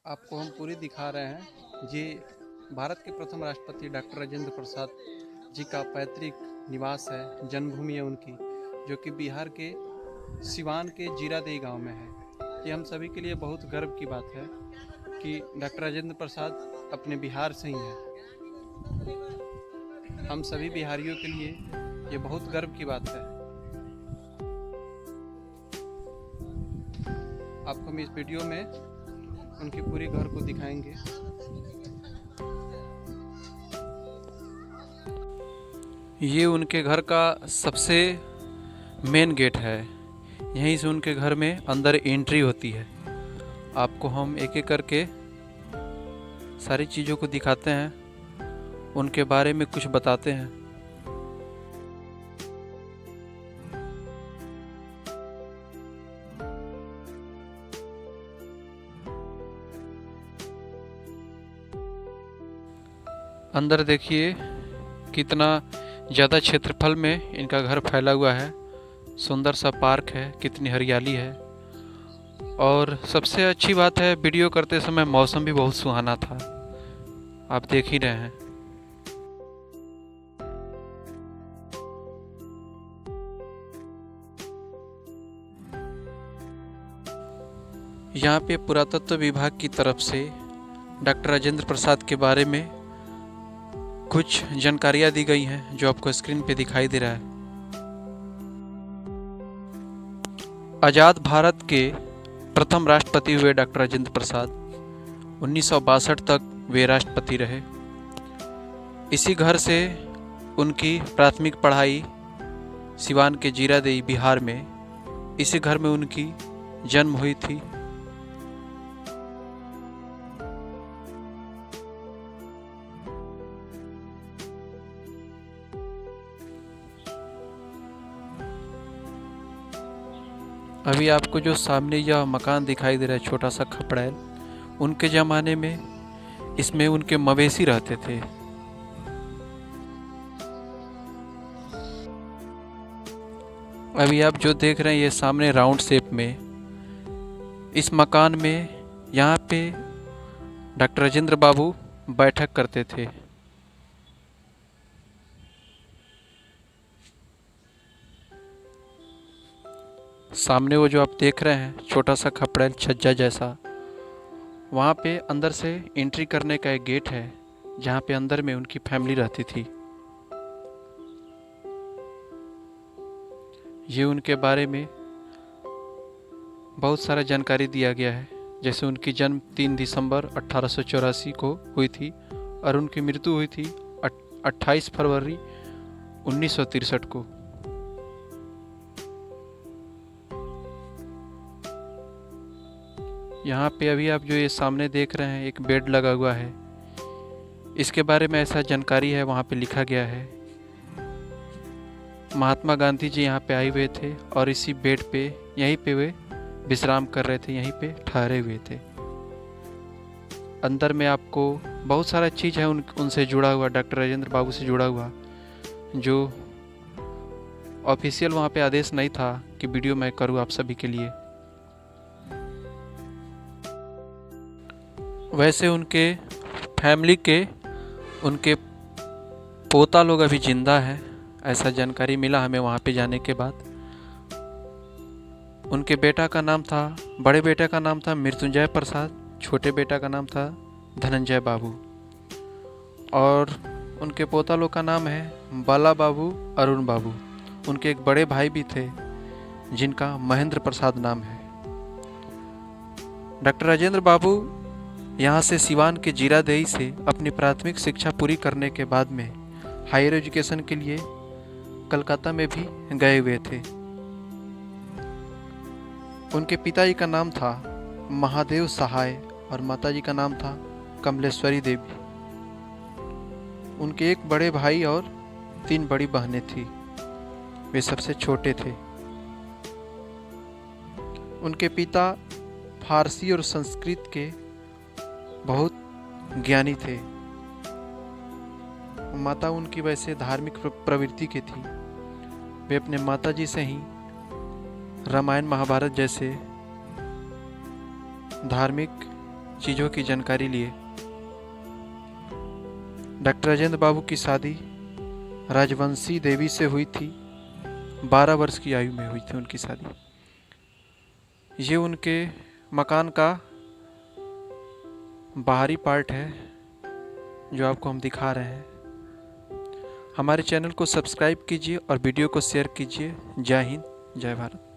आपको हम पूरी दिखा रहे हैं। ये भारत के प्रथम राष्ट्रपति डॉक्टर राजेंद्र प्रसाद जी का पैतृक निवास है, जन्मभूमि है उनकी, जो कि बिहार के सिवान के जीरादेई गांव में है। ये हम सभी के लिए बहुत गर्व की बात है कि डॉक्टर राजेंद्र प्रसाद अपने बिहार से ही हैं। हम सभी बिहारियों के लिए ये बहुत गर्व की बात है। आपको हम इस वीडियो में उनकी पूरी घर को दिखाएंगे। ये उनके घर का सबसे मेन गेट है। यहीं से उनके घर में अंदर एंट्री होती है। आपको हम एक एक करके सारी चीज़ों को दिखाते हैं, उनके बारे में कुछ बताते हैं। अंदर देखिए कितना ज़्यादा क्षेत्रफल में इनका घर फैला हुआ है। सुंदर सा पार्क है, कितनी हरियाली है। और सबसे अच्छी बात है, वीडियो करते समय मौसम भी बहुत सुहाना था। आप देख ही रहे हैं। यहाँ पे पुरातत्व विभाग की तरफ से डॉक्टर राजेंद्र प्रसाद के बारे में कुछ जानकारियाँ दी गई हैं, जो आपको स्क्रीन पे दिखाई दे रहा है। आज़ाद भारत के प्रथम राष्ट्रपति हुए डॉक्टर राजेंद्र प्रसाद। 1962 तक वे राष्ट्रपति रहे। इसी घर से उनकी प्राथमिक पढ़ाई सिवान के जीरादेई बिहार में, इसी घर में उनकी जन्म हुई थी। अभी आपको जो सामने यह मकान दिखाई दे रहा है, छोटा सा खपड़ैल, उनके ज़माने में इसमें उनके मवेशी रहते थे। अभी आप जो देख रहे हैं ये सामने राउंड शेप में, इस मकान में यहाँ पे डॉक्टर राजेंद्र बाबू बैठक करते थे। सामने वो जो आप देख रहे हैं छोटा सा खपड़ैल छज्जा जैसा, वहाँ पे अंदर से एंट्री करने का एक गेट है, जहाँ पे अंदर में उनकी फैमिली रहती थी। ये उनके बारे में बहुत सारा जानकारी दिया गया है। जैसे उनकी जन्म 3 दिसंबर 1884 को हुई थी और उनकी मृत्यु हुई थी 28 फरवरी 1963 को। यहाँ पे अभी आप जो ये सामने देख रहे हैं एक बेड लगा हुआ है। इसके बारे में ऐसा जानकारी है, वहाँ पे लिखा गया है महात्मा गांधी जी यहाँ पे आए हुए थे और इसी बेड पे यहीं पे वे विश्राम कर रहे थे, यहीं पे ठहरे हुए थे। अंदर में आपको बहुत सारा चीज़ है उनसे जुड़ा हुआ, डॉक्टर राजेंद्र बाबू से जुड़ा हुआ, जो ऑफिशियल वहाँ पे आदेश नहीं था कि वीडियो मैं करूँ आप सभी के लिए। वैसे उनके फैमिली के उनके पोता लोग अभी जिंदा हैं, ऐसा जानकारी मिला हमें वहाँ पे जाने के बाद। उनके बेटा का नाम था, बड़े बेटे का नाम था मृत्युंजय प्रसाद, छोटे बेटा का नाम था धनंजय बाबू, और उनके पोता लोग का नाम है बाला बाबू, अरुण बाबू। उनके एक बड़े भाई भी थे जिनका महेंद्र प्रसाद नाम है। डॉक्टर राजेंद्र बाबू यहाँ से सिवान के जीरादेई से अपनी प्राथमिक शिक्षा पूरी करने के बाद में हायर एजुकेशन के लिए कलकत्ता में भी गए हुए थे। उनके पिताजी का नाम था महादेव सहाय और माताजी का नाम था कमलेश्वरी देवी। उनके एक बड़े भाई और 3 बड़ी बहनें थी, वे सबसे छोटे थे। उनके पिता फारसी और संस्कृत के बहुत ज्ञानी थे। माता उनकी वैसे धार्मिक प्रवृत्ति की थी। वे अपने माताजी से ही रामायण महाभारत जैसे धार्मिक चीज़ों की जानकारी लिए। डॉक्टर राजेंद्र बाबू की शादी राजवंशी देवी से हुई थी। 12 वर्ष की आयु में हुई थी उनकी शादी। ये उनके मकान का बाहरी पार्ट है जो आपको हम दिखा रहे हैं। हमारे चैनल को सब्सक्राइब कीजिए और वीडियो को शेयर कीजिए। जय हिंद, जय भारत।